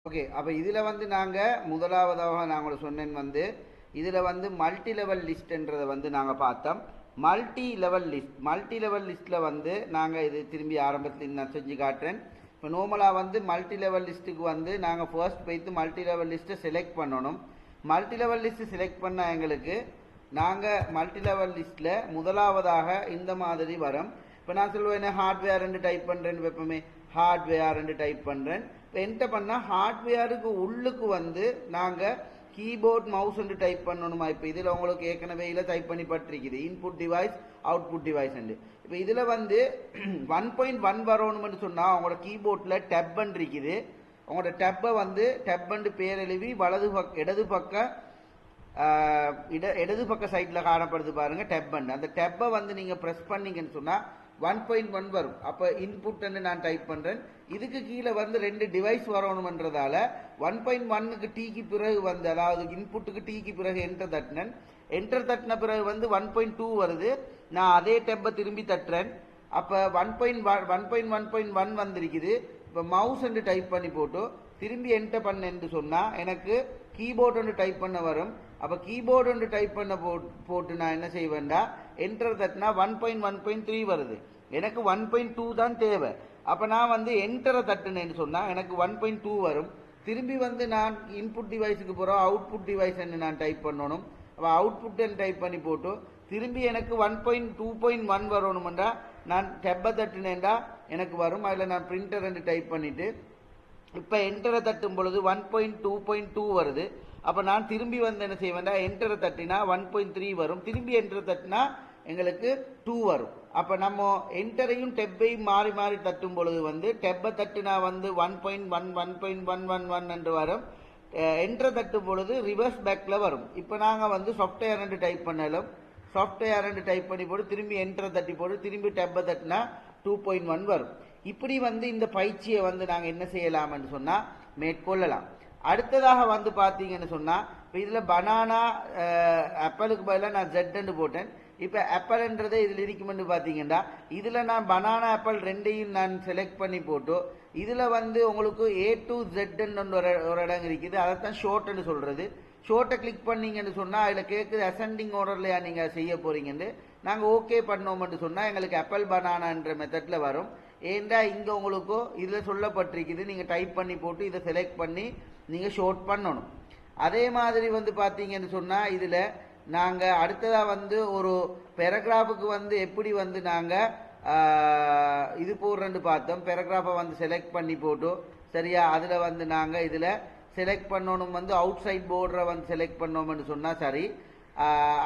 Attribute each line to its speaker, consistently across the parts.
Speaker 1: Okay, அப்போ இதில் வந்து நாங்கள் முதலாவதாக நான் சொன்னேன் வந்து இதில் வந்து மல்டி லெவல் லிஸ்ட்ன்றதை வந்து நாங்கள் பார்த்தோம். மல்டி லெவல் லிஸ்ட்டில் வந்து நாங்கள் இது திரும்பி ஆரம்பத்தில் நான் செஞ்சு காட்டுறேன். இப்போ நார்மலாக வந்து மல்டி லெவல் லிஸ்ட்டுக்கு வந்து நாங்கள் ஃபர்ஸ்ட் போய்த்து மல்டி லெவல் லிஸ்ட்டை செலக்ட் பண்ணணும். மல்டி லெவல் லிஸ்ட்டு செலக்ட் பண்ணால் எங்களுக்கு நாங்கள் மல்டி லெவல் லிஸ்ட்டில் முதலாவதாக இந்த மாதிரி வரும். இப்போ நான் சொல்லுவேன் ஹார்ட்வேர் டைப் பண்ணுறேன்னு வைப்போமே, ஹார்ட்வேர் டைப் பண்ணுறேன். இப்போ என்டர் பண்ணால் ஹார்ட்வேருக்கு உள்ளுக்கு வந்து நாங்கள் கீபோர்ட் மவுஸ் டைப் பண்ணணுமா. இப்போ இதில் உங்களுக்கு ஏற்கனவே இதில் டைப் பண்ணி பட்டிருக்குது இன்புட் டிவைஸ் அவுட்புட் டிவைஸ். இப்போ இதில் வந்து 1.1 வரணும்னு சொன்னால் அவங்களோட கீபோர்டில் டெப் இருக்குது. உங்களோட டெப்பை வந்து டெப் பேர் எழுவி இடது பக்க சைட்டில் காணப்படுது பாருங்க டெப். அந்த டெப்பை வந்து நீங்கள் ப்ரெஸ் பண்ணீங்கன்னு சொன்னால் 1.1 வரும். அப்போ இன்புட் நான் டைப் பண்ணுறேன். இதுக்கு கீழே வந்து 2 டிவைஸ் வரணும்ன்றதால 1.1க்கு டீக்கு பிறகு வந்து, அதாவது இன்புட்டுக்கு டீக்கு பிறகு என்டர் தட்டின பிறகு வந்து 1.2 வருது. நான் அதே டெப்பை திரும்பி தட்டுறேன். அப்போ 1.1 வந்திருக்குது. இப்போ மவுஸ் டைப் பண்ணி போட்டு திரும்பி என்டர் பண்ணேன்னு சொன்னால் எனக்கு கீபோர்டு டைப் பண்ண வரும். அப்போ கீபோர்டு டைப் பண்ண போட்டு நான் என்ன செய்வேன்டா என்டர் தட்டினா 1.1.3 வருது. எனக்கு 1.2 தான் தேவை. அப்போ நான் வந்து என்டரை தட்டுனேன்னு சொன்னால் எனக்கு 1.2 வரும். திரும்பி வந்து நான் இன்புட் டிவைஸுக்கு போகிறோம், அவுட்புட் டிவைஸ் நான் டைப் பண்ணணும். அப்போ அவுட்புட் டைப் பண்ணி போட்டு திரும்பி எனக்கு 1.2.1 வரணுமெண்டா நான் டெப்பை தட்டுனேன்டா எனக்கு வரும். அதில் நான் பிரிண்டர் டைப் பண்ணிவிட்டு இப்போ என்டரை தட்டும் பொழுது 1.2.2 வருது. அப்போ நான் திரும்பி வந்து என்ன செய்வேன்டா என்டரை தட்டினா 1.3 வரும். திரும்பி என்டரை தட்டினா எங்களுக்கு 2 வரும். அப்போ நம்ம என்டரையும் டெப்பையும் மாறி மாறி தட்டும் பொழுது வந்து டெப்பை தட்டினா வந்து 1.1 1.111 என்று வரும். என்டரை தட்டும் பொழுது ரிவர்ஸ் பேக்கில் வரும். இப்போ நாங்கள் வந்து சாஃப்ட்வேர் டைப் பண்ணலும் சாஃப்ட்வேர் டைப் பண்ணி போட்டு திரும்பி என்டரை தட்டி போட்டு திரும்பி டெப்பை தட்டினா 2.1 வரும். இப்படி வந்து இந்த பயிற்சியை வந்து நாங்கள் என்ன செய்யலாம்னு சொன்னால் மேற்கொள்ளலாம். அடுத்ததாக வந்து பார்த்தீங்கன்னு சொன்னால் இப்போ இதில் பனானா ஆப்பிளுக்கு பதிலாக நான் ஜெட்ன்னு போட்டேன். இப்போ ஆப்பிள்ன்றதே இதில் இருக்குமென்னு பார்த்தீங்கன்னா இதில் நான் பனானா ஆப்பிள் ரெண்டையும் நான் செலக்ட் பண்ணி போட்டு இதில் வந்து உங்களுக்கு A to Zன்னு ஒரு இடம் இருக்குது. அதைத்தான் ஷோர்ட்னு சொல்கிறது. ஷோர்ட்டை கிளிக் பண்ணீங்கன்னு சொன்னால் அதில் கேட்குது அசெண்டிங் ஆர்டர்லையா நீங்கள் செய்ய போகிறீங்கன்னு. நாங்கள் ஓகே பண்ணோம்னு சொன்னால் எங்களுக்கு ஆப்பிள் பனானான்ற மெத்தடில் வரும். ஏண்டா இங்கே உங்களுக்கு இதில் சொல்லப்பட்டிருக்குது நீங்கள் டைப் பண்ணி போட்டு இதை செலக்ட் பண்ணி நீங்கள் ஷோர்ட் பண்ணணும். அதே மாதிரி வந்து பார்த்தீங்கன்னு சொன்னால் இதில் நாங்கள் அடுத்ததாக வந்து ஒரு பேராகிராஃபுக்கு வந்து எப்படி வந்து நாங்கள் இது போடுறேன்னு பார்த்தோம். பேராகிராஃபை வந்து செலக்ட் பண்ணி போட்டு சரியா அதில் வந்து நாங்கள் இதில் செலக்ட் பண்ணணும் வந்து அவுட் சைட் போர்டரை வந்து செலக்ட் பண்ணோம்னு சொன்னால் சரி.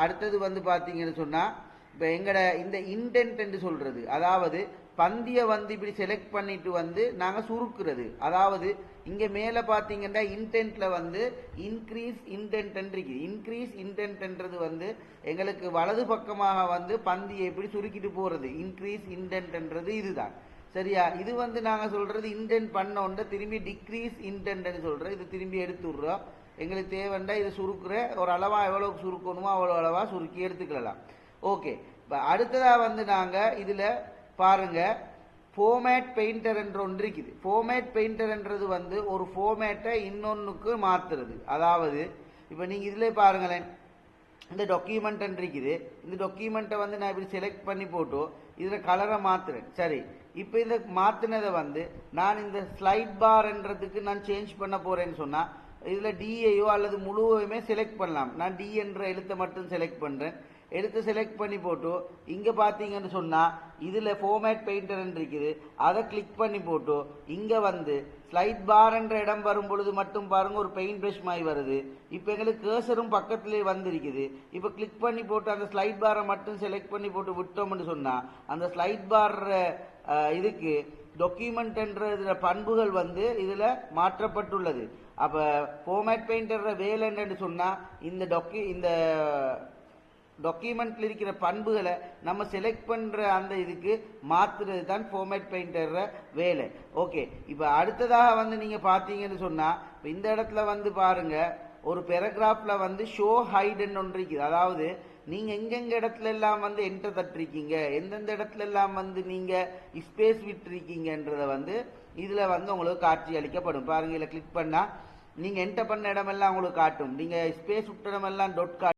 Speaker 1: அடுத்தது வந்து பார்த்தீங்கன்னு சொன்னால் இப்போ எங்களோட இந்த இன்டென்ட் சொல்கிறது, அதாவது பந்தியை வந்து இப்படி செலக்ட் பண்ணிட்டு வந்து நாங்கள் சுருக்குறது. அதாவது இங்கே மேலே பார்த்தீங்கன்னா இன்டென்ட்டில் வந்து இன்க்ரீஸ் இன்டென்ட் இருக்குது. இன்க்ரீஸ் இன்டென்ட்ன்றது வந்து எங்களுக்கு வலது பக்கமாக வந்து பந்தியை எப்படி சுருக்கிட்டு போகிறது. இன்க்ரீஸ் இன்டென்ட்ன்றது இதுதான் சரியா. இது வந்து நாங்கள் சொல்கிறது இன்டென்ட் பண்ண உடனே திரும்பி டிக்ரீஸ் இன்டென்ட்னு சொல்கிறோம். இது திரும்பி எடுத்து விட்றோம். எங்களுக்கு தேவைண்டா இது சுருக்குற ஒரு அளவாக எவ்வளோக்கு சுருக்கணுமோ அவ்வளோ அளவாக சுருக்கி எடுத்துக்கலாம். ஓகே, இப்போ அடுத்ததாக வந்து நாங்கள் இதில் பாருங்க ஃபார்மேட் பெயிண்டர் என்ற ஒன்று இருக்குது. ஃபார்மேட் பெயிண்டர்ன்றது வந்து ஒரு ஃபார்மேட்டை இன்னொன்றுக்கு மாற்றுறது. அதாவது இப்போ நீங்கள் இதில் பாருங்களேன் இந்த டாக்குமெண்ட் இருக்குது. இந்த டாக்குமெண்ட்டை வந்து நான் இப்படி செலக்ட் பண்ணி போட்டு இதில் கலரை மாற்றுறேன். சரி, இப்போ இந்த மாற்றினதை வந்து நான் இந்த ஸ்லைட் பார்ன்றதுக்கு நான் சேஞ்ச் பண்ண போகிறேன்னு சொன்னால் இதில் டிஏயோ அல்லது முழுவையுமே செலக்ட் பண்ணலாம். நான் டி என்ற எழுத்தை மட்டும் செலக்ட் பண்ணுறேன். எடுத்து செலக்ட் பண்ணி போட்டு இங்கே பார்த்தீங்கன்னு சொன்னால் இதில் ஃபார்மேட் பெயிண்டர் இருக்குது. அதை கிளிக் பண்ணி போட்டு இங்கே வந்து ஸ்லைட் பார் என்ற இடம் வரும் பொழுது மட்டும் பாருங்கள் ஒரு பெயிண்ட் ப்ரஷ் மாதிரி வருது. இப்போ எங்களுக்கு கேர்சரும் பக்கத்துலேயே வந்திருக்குது. இப்போ கிளிக் பண்ணி போட்டு அந்த ஸ்லைட் பாரை மட்டும் செலக்ட் பண்ணி போட்டு விட்டோம்னு சொன்னால் அந்த ஸ்லைட் பார் இதுக்கு டாக்குமெண்ட்ன்ற பண்புகள் வந்து இதில் மாற்றப்பட்டுள்ளது. அப்போ ஃபார்மேட் பெயிண்டர் வேலை என்னன்னு சொன்னால் இந்த டாக்குமெண்ட்ல இருக்கிற பண்புகளை நம்ம செலக்ட் பண்ற அந்த இதுக்கு மாத்துறது தான் ஃபார்மேட் பெயிண்டர் வேலை. ஓகே, இப்போ அடுத்ததாக வந்து நீங்க பாத்தீங்கன்னு சொன்னா இந்த இடத்துல வந்து பாருங்க ஒரு பேராகிராஃப்ல வந்து ஷோ ஹைடுன்னு ஒன்று இருக்குது. அதாவது நீங்க எங்கெங்க இடத்துல எல்லாம் வந்து என்டர் தட்டிருக்கீங்க, எந்தெந்த இடத்துல எல்லாம் வந்து நீங்க ஸ்பேஸ் விட்டுருக்கீங்கன்றத வந்து இதுல வந்து உங்களுக்கு காட்சி அளிக்கப்படும். பாருங்க, இதுல கிளிக் பண்ணா நீங்க என்டர் பண்ண இடமெல்லாம் உங்களுக்கு காட்டும். நீங்க ஸ்பேஸ் விட்ட இடமெல்லாம் டாட்